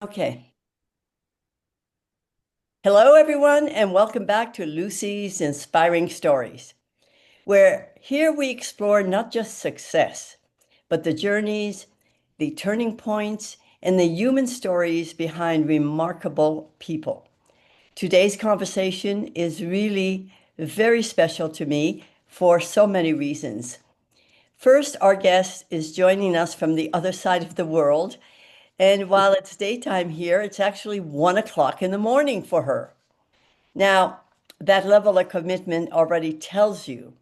Okay. Hello, everyone, and welcome back to Lucie's Inspiring Stories, where here we explore not just success, but the journeys, the turning points, and the human stories behind remarkable people. Today's conversation is really very special to me for so many reasons. First, our guest is joining us from the other side of the world. And while it's daytime here, it's actually 1 o'clock in the morning for her. Now, that level of commitment already tells you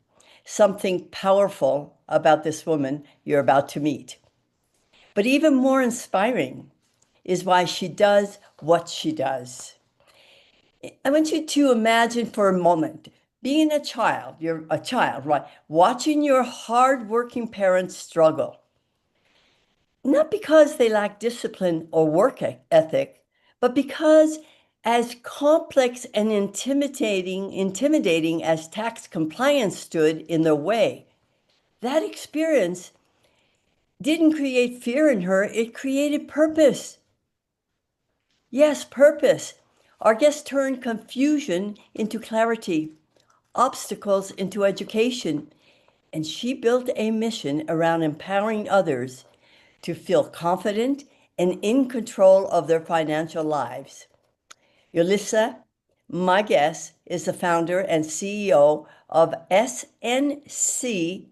something powerful about this woman you're about to meet. But even more inspiring is why she does what she does. I want you to imagine for a moment being a child, you're a child, right? Watching your hardworking parents struggle. Not because they lack discipline or work ethic, but because as complex and intimidating as tax compliance stood in their way, that experience didn't create fear in her, it created purpose. Yes, purpose. Our guest turned confusion into clarity, obstacles into education, and she built a mission around empowering others to feel confident and in control of their financial lives. Yolisa, my guest, is the founder and CEO of SNC-TAX.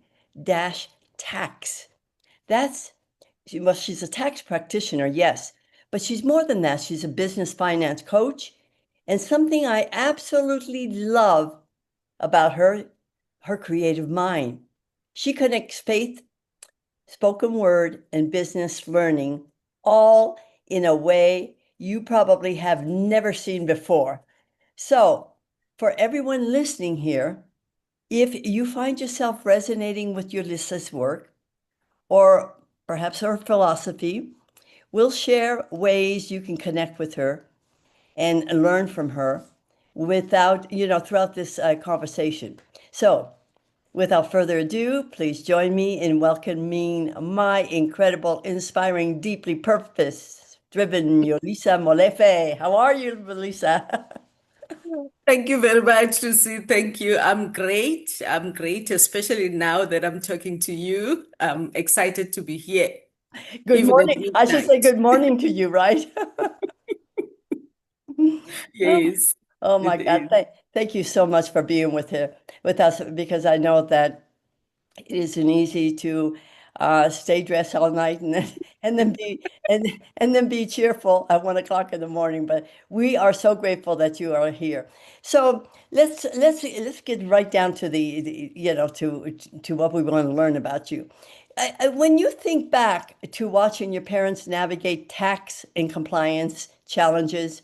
She's a tax practitioner, yes, but she's more than that. She's a business finance coach. And something I absolutely love about her creative mind. She connects faith, spoken word, and business learning all in a way you probably have never seen before. So, for everyone listening here, if you find yourself resonating with Ulissa's work or perhaps her philosophy, we'll share ways you can connect with her and learn from her throughout this conversation. So, without further ado, please join me in welcoming my incredible, inspiring, deeply purpose-driven Yolisa Molefe. How are you, Yolisa? Thank you very much, Lucy. Thank you. I'm great. I'm great, especially now that I'm talking to you. I'm excited to be here, Good even at morning. I should say midnight. good morning to you, right? Yes, Oh my it God. is. Thank you so much for being with us because I know that it isn't easy to stay dressed all night and then be cheerful at 1 o'clock in the morning. But we are so grateful that you are here. So let's get right down to to what we want to learn about you. When you think back to watching your parents navigate tax and compliance challenges,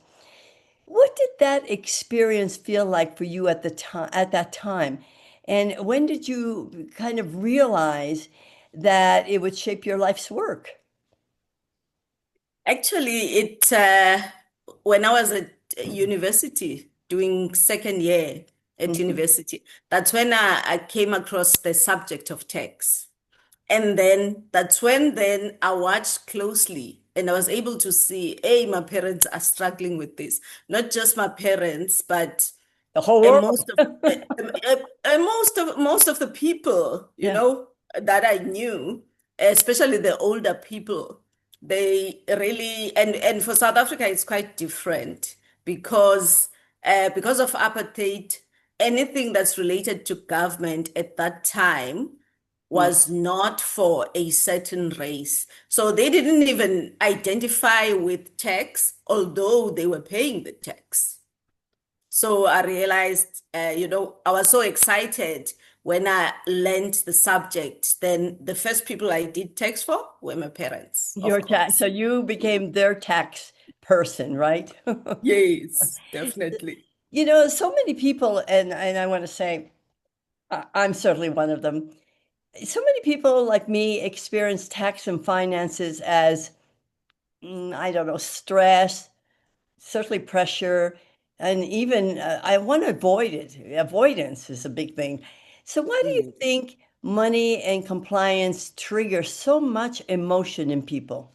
what did that experience feel like for you at that time? And when did you kind of realize that it would shape your life's work? Actually, when I was at university doing second year at Mhm. university, that's when I came across the subject of tax. And then that's when then I watched closely and I was able to see, hey, my parents are struggling with this. Not just my parents, but The whole and world. most of most of the people, Yeah. that I knew, especially the older people, they really and for South Africa it's quite different because of apartheid, anything that's related to government at that time Mm. was not for a certain race. So they didn't even identify with tax, although they were paying the tax. So I realized, I was so excited when I learned the subject. Then the first people I did tax for were my parents, Your of tax. So course. you became their tax person, right? Yes, definitely. So many people, and I want to say, I'm certainly one of them. So many people like me experience tax and finances as, I don't know, stress, certainly pressure, and even I want to avoid it. Avoidance is a big thing. So why do you Mm. think money and compliance trigger so much emotion in people?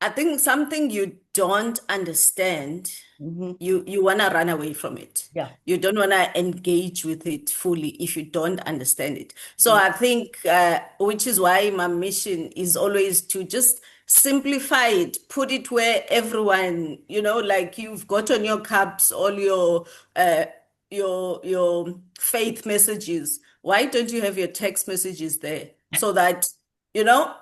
I think something you don't understand, Hmm. you want to run away from it. Yeah. You don't want to engage with it fully if you don't understand it. So Mm. I think, which is why my mission is always to just simplify it, put it where everyone, like you've got on your cups all uh, your faith messages. Why don't you have your text messages there so that, you know,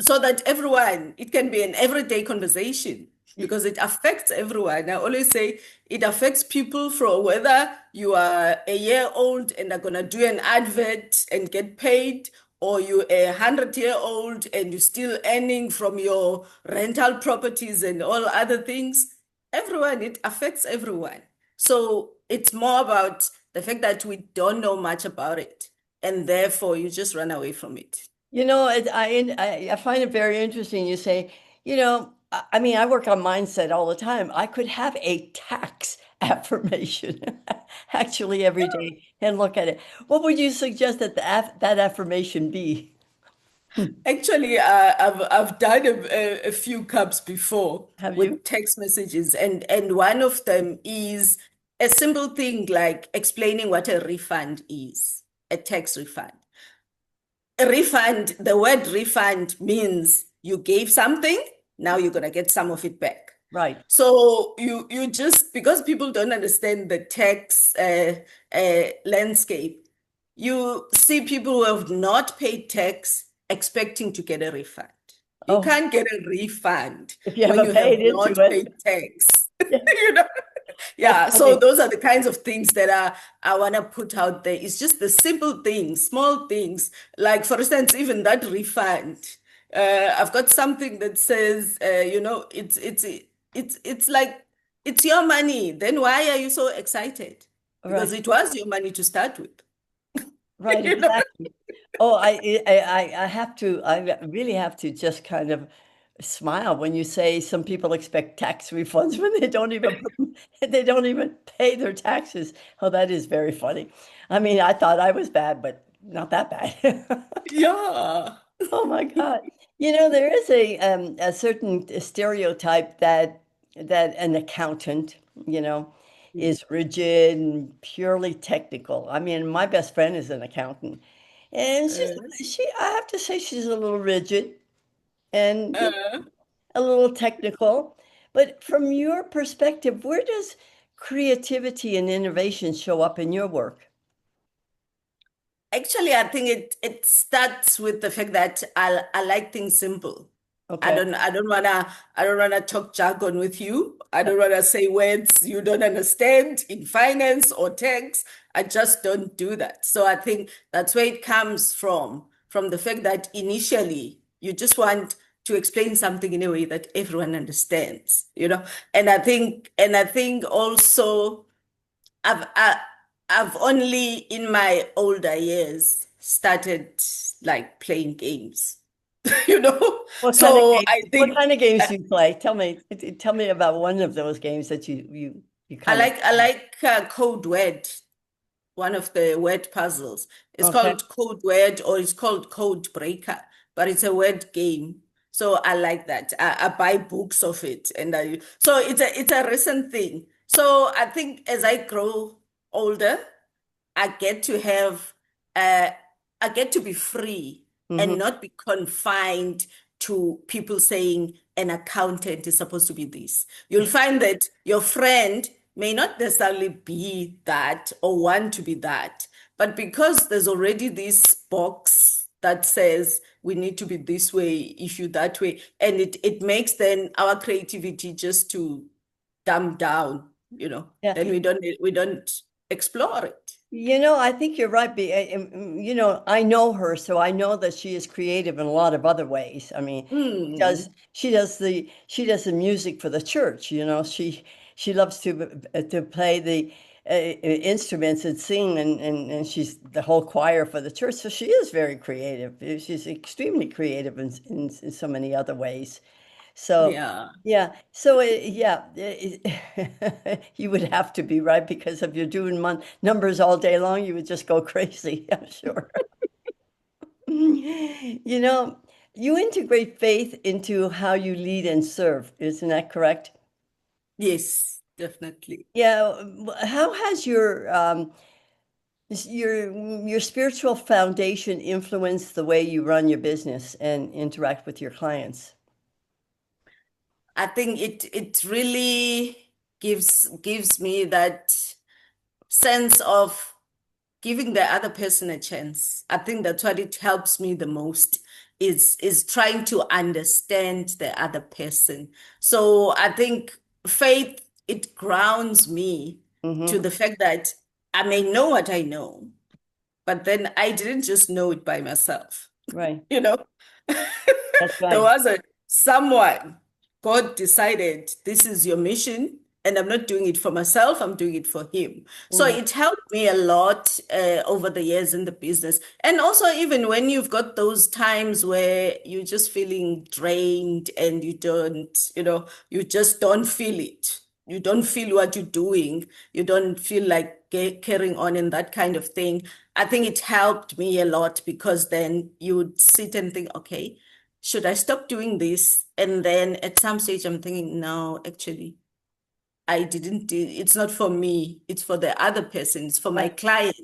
so that everyone, it can be an everyday conversation because it affects everyone. I always say it affects people from whether you are a year old and are gonna do an advert and get paid, or you 100-year old and you're still earning from your rental properties and all other things. Everyone, it affects everyone. So it's more about the fact that we don't know much about it, and therefore you just run away from it. I find it very interesting. You say, I mean, I work on mindset all the time. I could have a tax affirmation actually every day and look at it. What would you suggest that that affirmation be? Actually, I've done a few cups before Have you? with text messages, and one of them is a simple thing like explaining what a refund is, a tax refund. A refund, the word refund means you gave something, now you're gonna get some of it back. Right. So you just, because people don't understand the tax landscape, you see people who have not paid tax expecting to get a refund. You Oh, can't get a refund if you when haven't you have paid into not it. paid tax. Yeah, You know? that's Yeah, so funny. those are the kinds of things that I want to put out there. It's just the simple things, small things. Like, for instance, even that refund. I've got something that says, it's like it's your money. Then why are you so excited? Because Right. it was your money to start with. Right, You know? exactly. Oh, I have to, I really have to just kind of smile when you say some people expect tax refunds when they don't even they don't even pay their taxes. Oh, that is very funny. I mean, I thought I was bad, but not that bad. Yeah. Oh my God. There is a certain stereotype that an accountant, you know, is rigid and purely technical. I mean, my best friend is an accountant, and Uh, I have to say she's a little rigid and uh. a little technical. But from your perspective, where does creativity and innovation show up in your work? Actually, I think it starts with the fact that I like things simple. I Okay. don't I don't wanna I don't wanna talk jargon with you. I don't wanna say words you don't understand in finance or tax. I just don't do that. So I think that's where it comes from the fact that initially you just want to explain something in a way that everyone understands. And I think also I've I, I've only in my older years started like playing games, you know. What kind of So games? I What think kind of games do you play? Tell me about one of those games that you I kind of. like I like Code Word, one of the word puzzles. It's Okay. called Code Word or it's called Code Breaker, but it's a word game. So I like that. I buy books of it, and so it's a recent thing. So I think as I grow older, I get to have uh I get to be free and Hmm. not be confined to people saying an accountant is supposed to be this. You'll find that your friend may not necessarily be that or want to be that, but because there's already this box that says we need to be this way, if you that way, and it makes then our creativity just to dumb down, Yeah. then we don't explore it. I think you're right. I know her, so I know that she is creative in a lot of other ways. I mean, Hmm. she does the music for the church. She loves to play the instruments and sing, and she's the whole choir for the church. So she is very creative. She's extremely creative in so many other ways. So, Yeah. yeah. So, yeah, you would have to be right because if you're doing numbers all day long, you would just go crazy, I'm sure. You know, You integrate faith into how you lead and serve, isn't that correct? Yes, definitely. Yeah. How has your spiritual foundation influenced the way you run your business and interact with your clients? I think it really gives me that sense of giving the other person a chance. I think that's what it helps me the most is trying to understand the other person. So I think faith, it grounds me to Mm-hmm. the fact that I may know what I know, but then I didn't just know it by myself. Right. You know, That's there right. was a someone, God decided this is your mission, and I'm not doing it for myself, I'm doing it for him. So Mm, it helped me a lot over the years in the business. And also, even when you've got those times where you're just feeling drained and you just don't feel it. You don't feel what you're doing. You don't feel like carrying on in that kind of thing. I think it helped me a lot because then you would sit and think, okay, should I stop doing this? And then at some stage, I'm thinking, no, actually, I didn't do it's not for me, it's for the other person, it's for my right. client.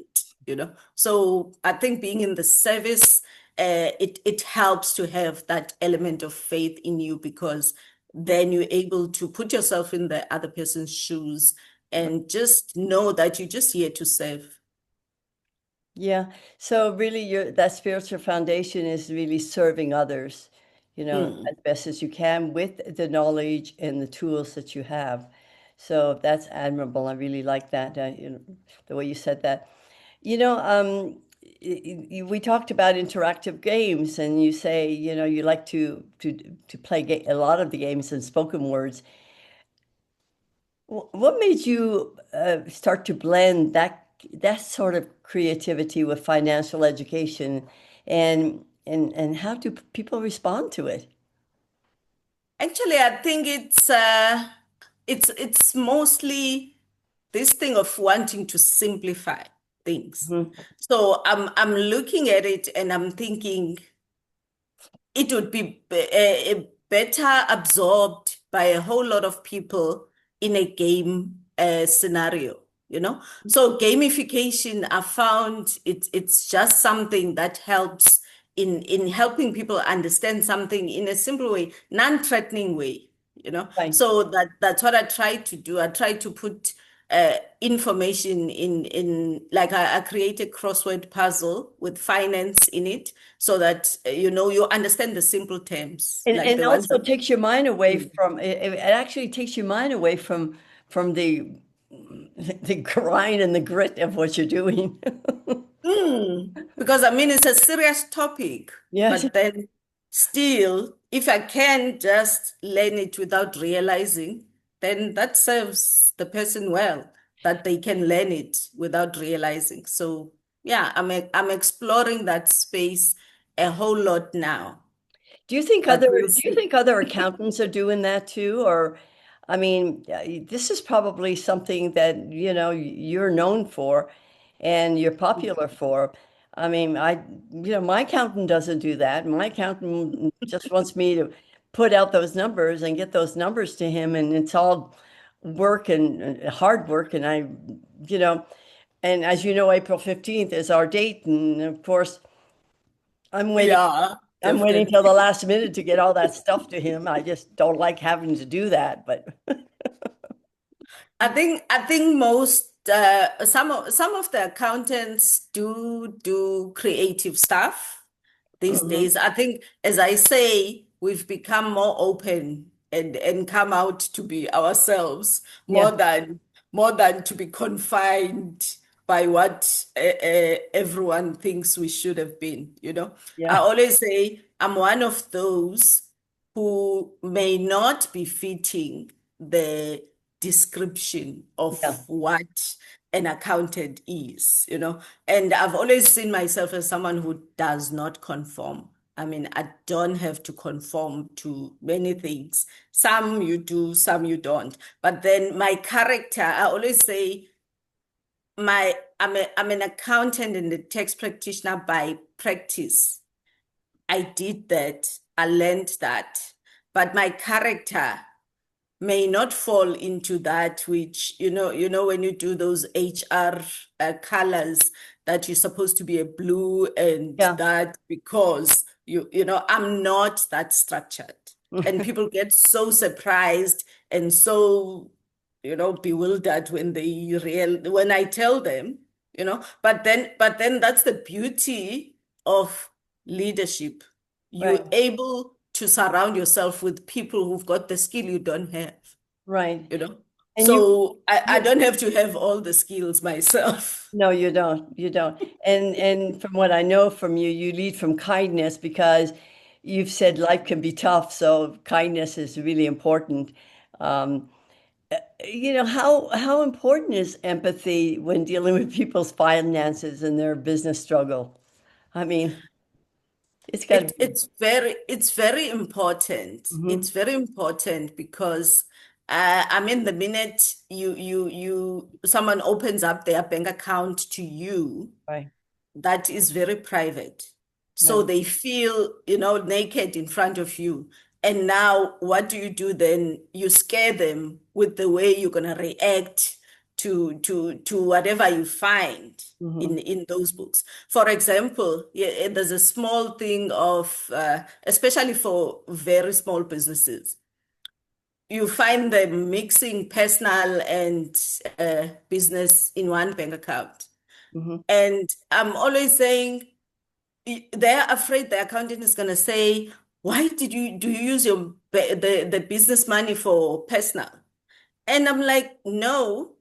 So I think being in the service, it helps to have that element of faith in you because then you're able to put yourself in the other person's shoes and just know that you're just here to serve. Yeah. So really your that spiritual foundation is really serving others, Mm. as best as you can with the knowledge and the tools that you have. So that's admirable. I really like that, the way you said that. We talked about interactive games, and you say, you like to play a lot of the games and spoken words. What made you start to blend that sort of creativity with financial education, and how do people respond to it? Actually, I think it's mostly this thing of wanting to simplify things. Mhm. So I'm looking at it and I'm thinking it would be better absorbed by a whole lot of people in a game scenario. So gamification, I found it's just something that helps in helping people understand something in a simple way, non-threatening way. Right. So that's what I try to do. I try to put information in like I create a crossword puzzle with finance in it so that you understand the simple terms And like and the ones also that takes your mind away Mm. from it actually takes your mind away from the grind and the grit of what you're doing. Because I mean it's a serious topic, Yes. but then still, if I can just learn it without realizing, then that serves the person well, that they can learn it without realizing. So yeah, I'm exploring that space a whole lot now, but we'll Do you see. think other accountants are doing that too? Or, I mean, this is probably something that, you're known for and you're popular for. I mean, my accountant doesn't do that. My accountant just wants me to put out those numbers and get those numbers to him, and it's all work and hard work. And you know, and as you know, April 15th is our date, and of course, I'm waiting Yeah, I'm waiting till the definitely. last minute to get all that stuff to him. I just don't like having to do that, but I think most some of the accountants do creative stuff these Mhm. days. I think, as I say, we've become more open and come out to be ourselves Yeah, more than to be confined by what everyone thinks we should have been. I yeah, always say I'm one of those who may not be fitting the description yeah. of what an accountant is. And I've always seen myself as someone who does not conform. I mean, I don't have to conform to many things. Some you do, some you don't. But then my character, I always say I'm an accountant and a tax practitioner by practice. I did that, I learned that, but my character may not fall into that, which when you do those HR colors, that you're supposed to be a blue and Yeah. that, because I'm not that structured, and people get so surprised and so bewildered when I tell them, but then that's the beauty of leadership. Right. You're able to surround yourself with people who've got the skill you don't have, Right. you know. And So I you don't have to have all the skills myself. no, you don't. You don't. And from what I know from you, you lead from kindness because you've said life can be tough, so kindness is really important. Um, how important is empathy when dealing with people's finances and their business struggle? I mean, it's got to It, be. it's very important. Hmm. It's very important because I mean, the minute someone opens up their bank account to you, Right. that is very private. So Right. they feel, naked in front of you. And now what do you do then? You scare them with the way you're gonna react to whatever you find Hmm. in those books. For example, yeah, there's a small thing of especially for very small businesses, you find them mixing personal and business in one bank account. Hmm. And I'm always saying, they're afraid the accountant is going to say, why do you use the business money for personal? And I'm like, no,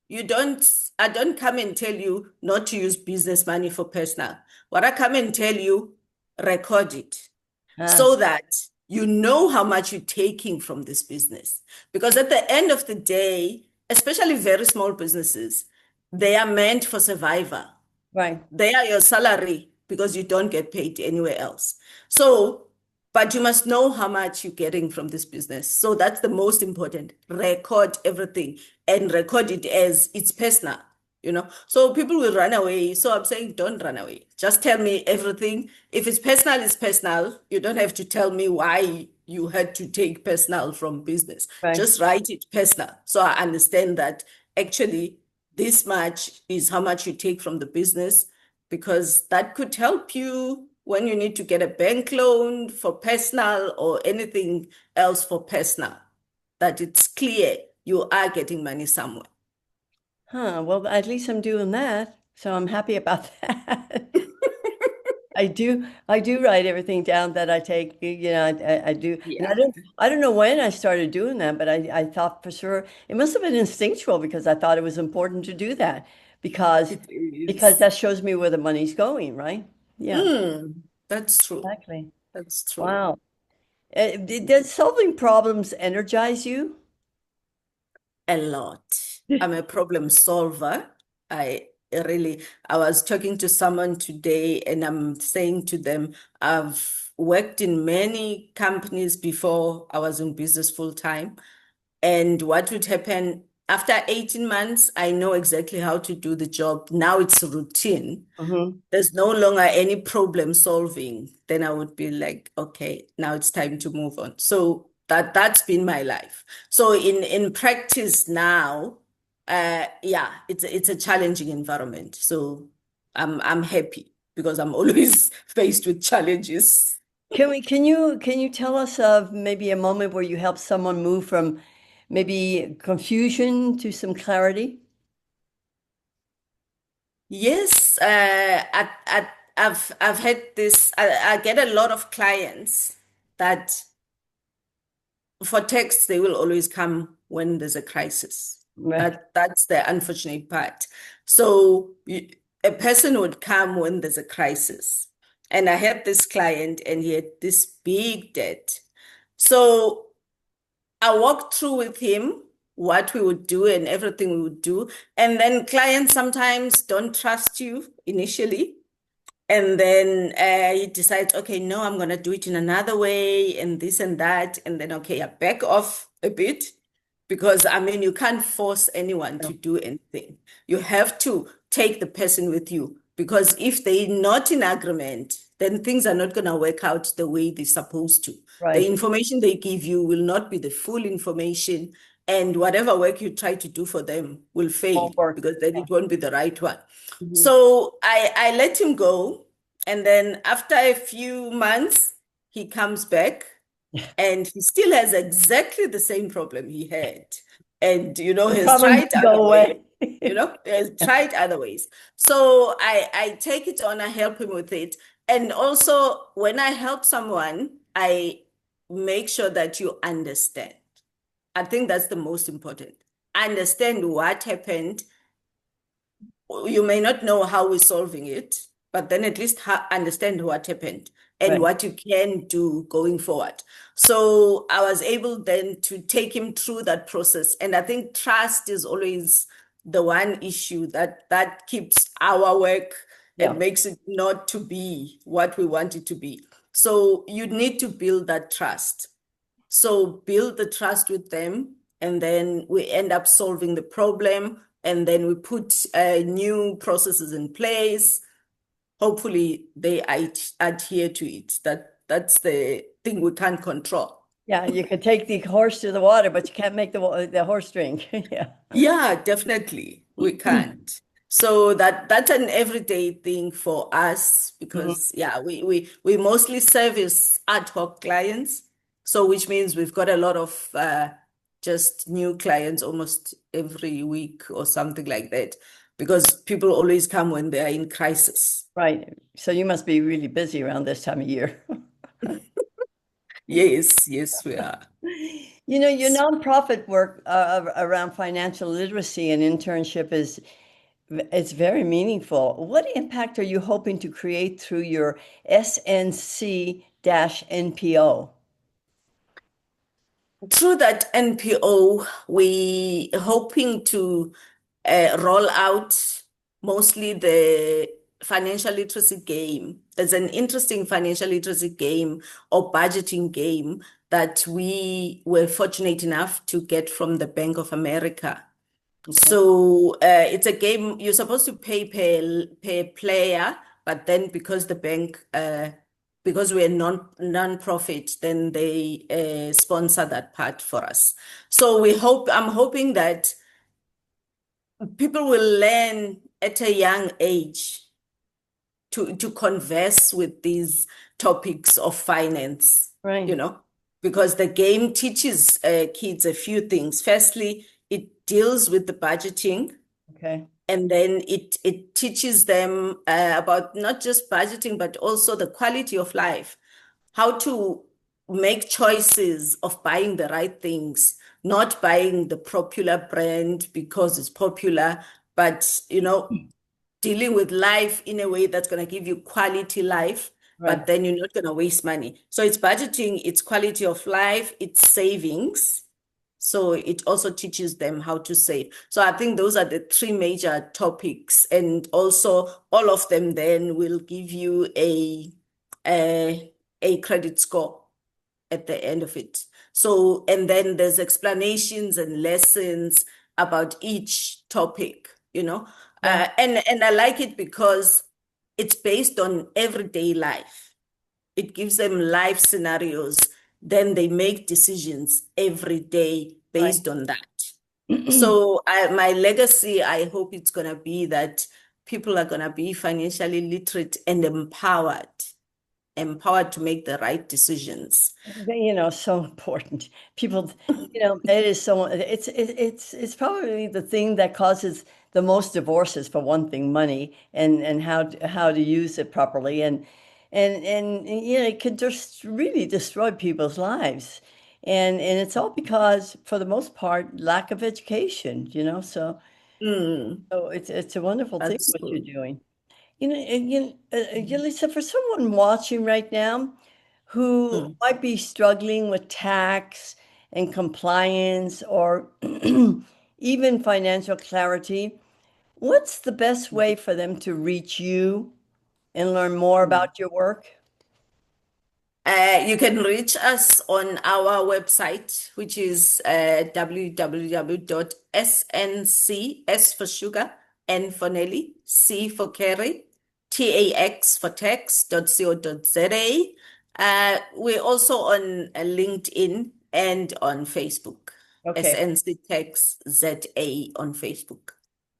you don't. I don't come and tell you not to use business money for personal. What I come and tell you, record it Ah, so that you know how much you're taking from this business. Because at the end of the day, especially very small businesses, they are meant for survival. right. They are your salary because you don't get paid anywhere else. So, but you must know how much you're getting from this business. So that's the most important. Record everything and record it as it's personal. So people will run away. So I'm saying don't run away. Just tell me everything. If it's personal, it's personal. You don't have to tell me why you had to take personal from business. Right. Just write it personal. So I understand that actually this much is how much you take from the business, because that could help you when you need to get a bank loan for personal or anything else for personal, that it's clear you are getting money somewhere. Huh. Well, at least I'm doing that. So I'm happy about that. I do write everything down that I take, I do. And I Yeah, don't, I don't know when I started doing that, but I thought for sure it must have been instinctual because I thought it was important to do that because, it because is. that shows me where the money's going, right? Yeah, That's true. exactly. That's true. Wow. Does solving problems energize you? A lot. I'm a problem solver. I was talking to someone today and I'm saying to them, I've worked in many companies before I was in business full time. And what would happen after 18 months, I know exactly how to do the job. Now it's routine. Hmm. There's no longer any problem solving. Then I would be like, okay, now it's time to move on. So that's been my life. So in practice now, yeah, it's a challenging environment. So I'm happy because I'm always faced with challenges. Can you tell us of maybe a moment where you helped someone move from maybe confusion to some clarity? Yes, I've had this. I get a lot of clients that for tax they will always come when there's a crisis. Right. That's the unfortunate part. So a person would come when there's a crisis, and I had this client, and he had this big debt. So I walked through with him what we would do and everything we would do. And then clients sometimes don't trust you initially. And then he decides, okay, no, I'm going to do it in another way and this and that. And then, okay, I back off a bit because I mean, you can't force anyone to No. do anything. You have to take the person with you because if they're not in agreement, then things are not going to work out the way they're supposed to. The Right. information they give you will not be the full information, and whatever work you try to do for them will fail Won't work. because then it won't be the right one. Mhm. So I let him go. And then after a few months, he comes back and he still has exactly the same problem he had. And, The has problem tried didn't other go ways, away. has tried other ways. So I take it on, I help him with it. And also, when I help someone, I make sure that you understand. I think that's the most important. Understand what happened. You may not know how we're solving it, but then at least understand what happened and Right. what you can do going forward. So I was able then to take him through that process. And I think trust is always the one issue that keeps our work and Yeah. makes it not to be what we want it to be. So you need to build that trust. So build the trust with them, and then we end up solving the problem, and then we put new processes in place. Hopefully, they adhere to it. That's the thing we can't control. Yeah, you could take the horse to the water, but you can't make the horse drink. Yeah. Yeah, definitely. We can't. So that's an everyday thing for us Mhm. because yeah, we mostly service ad hoc clients. So which means we've got a lot of just new clients almost every week or something like that. Because people always come when they are in crisis. Right. So you must be really busy around this time of year. Yes, yes, we are. Your nonprofit work around financial literacy and internship is it's very meaningful. What impact are you hoping to create through your SNC-NPO? Through that NPO, we hoping to roll out mostly the financial literacy game. There's an interesting financial literacy game or budgeting game that we were fortunate enough to get from the Bank of America. Okay. So it's a game you're supposed to pay per player, but then because the bank because we're non-profit, then they sponsor that part for us. So I'm hoping that people will learn at a young age to converse with these topics of finance, Right. because the game teaches kids a few things. Firstly, it deals with the budgeting, Okay. and then it teaches them about not just budgeting, but also the quality of life, how to make choices of buying the right things, not buying the popular brand because it's popular, but dealing with life in a way that's going to give you quality life, Right. but then you're not going to waste money. So it's budgeting, it's quality of life, it's savings. So it also teaches them how to save. So I think those are the three major topics. And also all of them then will give you a credit score at the end of it. So, and then there's explanations and lessons about each topic, Yeah. and I like it because it's based on everyday life. It gives them life scenarios. Then they make decisions every day Right. based on that. So my legacy, I hope it's going to be that people are going to be financially literate and empowered to make the right decisions. So important. People, it is so it's probably the thing that causes the most divorces for one thing, money and how to use it properly and it can just really destroy people's lives. And it's all because for the most part lack of education. Mm, So it's a wonderful thing that's what you're true. doing. Yolisa, for someone watching right now who Mm. might be struggling with tax and compliance or even financial clarity, what's the best way for them to reach you and learn more Mm. about your work? You can reach us on our website, which is www.snc, S for sugar, N for Nelly, C for Kerry, TAX for tax.co.za. We're also on LinkedIn and on Facebook. Okay. SNC-TAX ZA on Facebook.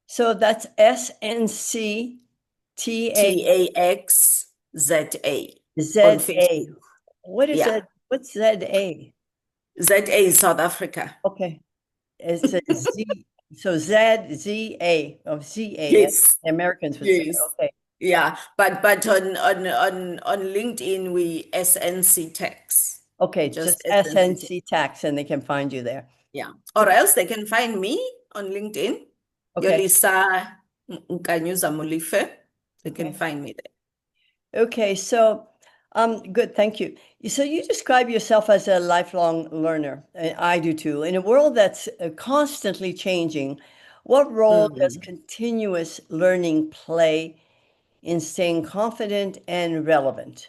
So that's SNC-TAX TAX ZA on ZA. Facebook. What is Yeah. that? What's ZA? ZA is South Africa. Okay. It's a Z. So ZZA of ZA. Yes. The Americans would say. Yes. Okay. Yeah. But on LinkedIn we SNC-TAX. Okay. Just Just SNC-TAX. SNC-TAX and they can find you there. Yeah. Or else they can find me on LinkedIn. Okay. Yolisa Molefe. They can Okay. find me there. Okay. So, good. Thank you. So you describe yourself as a lifelong learner, and I do too. In a world that's constantly changing, what role does Mm. continuous learning play in staying confident and relevant?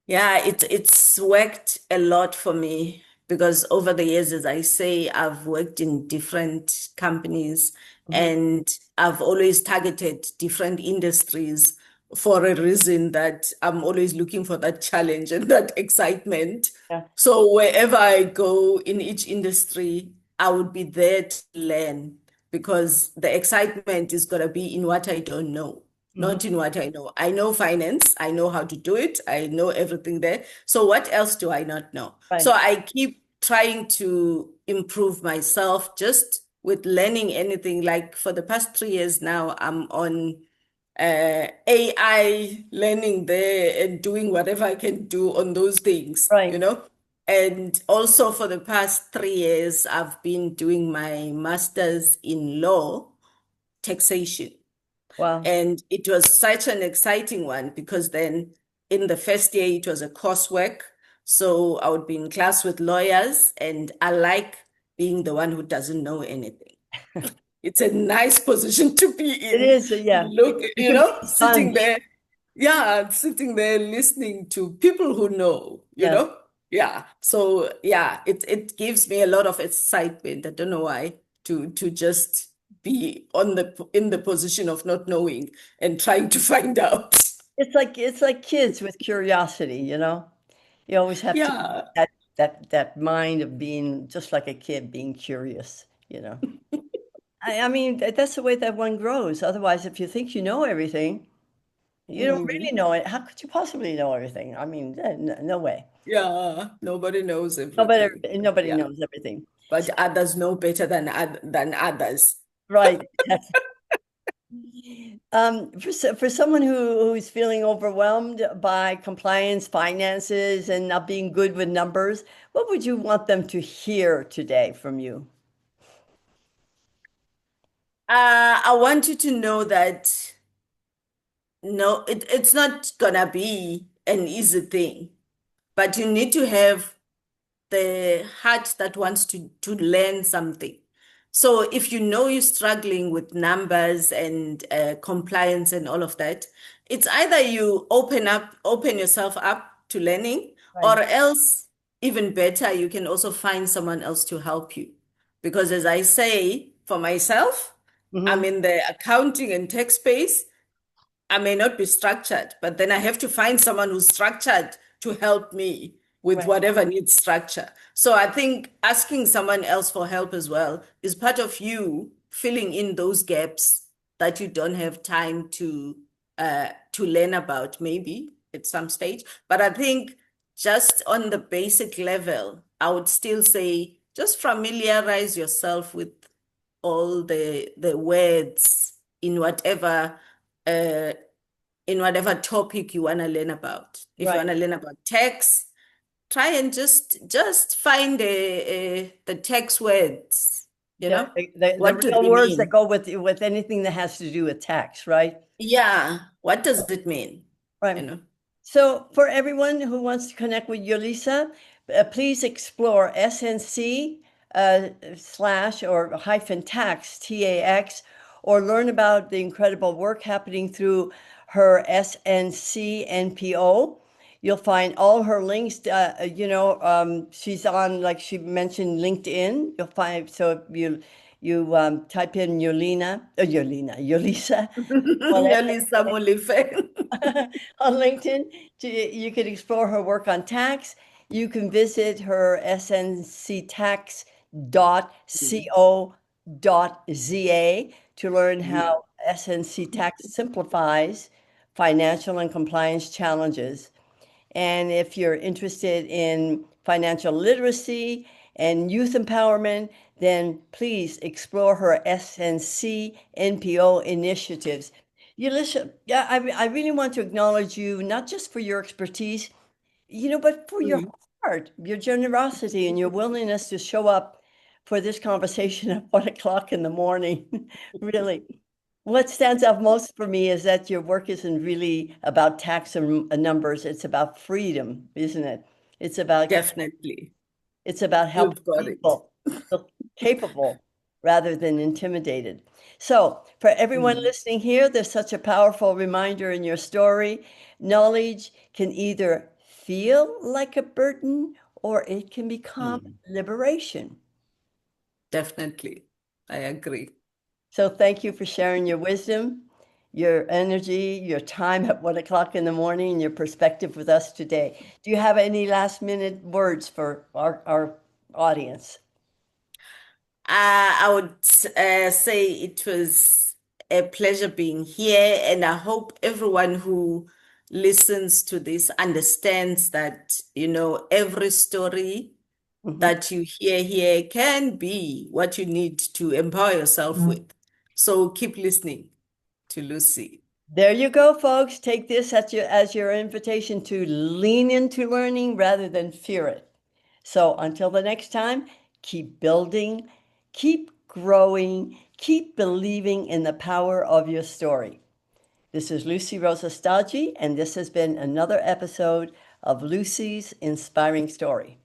Yeah, it's worked a lot for me because over the years, as I say, I've worked in different companies Mhm. and I've always targeted different industries for a reason that I'm always looking for that challenge and that excitement. Yeah. So wherever I go in each industry, I would be there to learn because the excitement is going to be in what I don't know, Mhm. not in what I know. I know finance, I know how to do it, I know everything there. So what else do I not know? So Right. I keep trying to improve myself just with learning anything. Like for the past 3 years now, I'm on AI learning there and doing whatever I can do on those things, you Right. know? And also for the past 3 years, I've been doing my master's in law, taxation. Wow. And it was such an exciting one because then in the first year, it was a coursework. So I would be in class with lawyers, and I like being the one who doesn't know anything. It's a nice position to be It in. is, yeah. Look, You can be a sitting sponge. there, yeah, sitting there listening to people who know, Yeah. Yeah. So yeah, it gives me a lot of excitement. I don't know why to just be in the position of not knowing and trying to find out. It's like kids with curiosity, you know? You always have to Yeah. that mind of being just like a kid, being curious, you know. I mean, that's the way that one grows. Otherwise, if you think you know everything, you don't really Mhm. know it. How could you possibly know everything? I mean, no way. Yeah. Nobody knows Nobody, everything. nobody Yeah. knows everything. But others know better than others. Right. For someone who's feeling overwhelmed by compliance, finances, and not being good with numbers, what would you want them to hear today from you? I want you to know that no, it's not gonna be an easy thing, but you need to have the heart that wants to learn something. So if you know you're struggling with numbers and compliance and all of that, it's either you open yourself up to learning, Right. or else, even better, you can also find someone else to help you. Because as I say, for myself, I'm Hmm. in the accounting and tech space. I may not be structured, but then I have to find someone who's structured to help me with Right. whatever needs structure. So I think asking someone else for help as well is part of you filling in those gaps that you don't have time to learn about, maybe at some stage. But I think just on the basic level, I would still say just familiarize yourself with all the words in uh, whatever topic you want to learn about. If you Right. want to learn about tax, try and just find the tax words, The, the What do real they words that mean? go with anything that has to do with tax, right? Yeah, what does it mean? You Right. know? So for everyone who wants to connect with Yolisa, please explore SNC slash or hyphen tax, TAX, or learn about the incredible work happening through her SNC NPO. You'll find all her links. She's on, like she mentioned, LinkedIn. You'll find, so if You type in Yolisa Yolisa Molefe. on LinkedIn. You can explore her work on tax. You can visit her snctax.co.za to learn Yeah, how SNC Tax simplifies financial and compliance challenges. And if you're interested in financial literacy and youth empowerment, then please explore her SNC NPO initiatives. Yolisa, yeah, I really want to acknowledge you, not just for your expertise, but for your mm, heart, your generosity, and your willingness to show up for this conversation at 1 o'clock in the morning. Really. What stands out most for me is that your work isn't really about tax and numbers. It's about freedom, isn't it? It's about definitely. it's about helping You've got it. people feel capable rather than intimidated. So, for everyone Mm, listening here, there's such a powerful reminder in your story. Knowledge can either feel like a burden or it can become mm, liberation. definitely. I agree. So thank you for sharing your wisdom, your energy, your time at 1 o'clock in the morning, and your perspective with us today. Do you have any last minute words for our audience? I would say it was a pleasure being here, and I hope everyone who listens to this understands that, every story Mhm. that you hear here can be what you need to empower yourself with. So keep listening to Lucy. There you go, folks. Take this as your invitation to lean into learning rather than fear it. So until the next time, keep building, keep growing, keep believing in the power of your story. This is Lucie Rosa-Stagi, and this has been another episode of Lucie's Inspiring Story.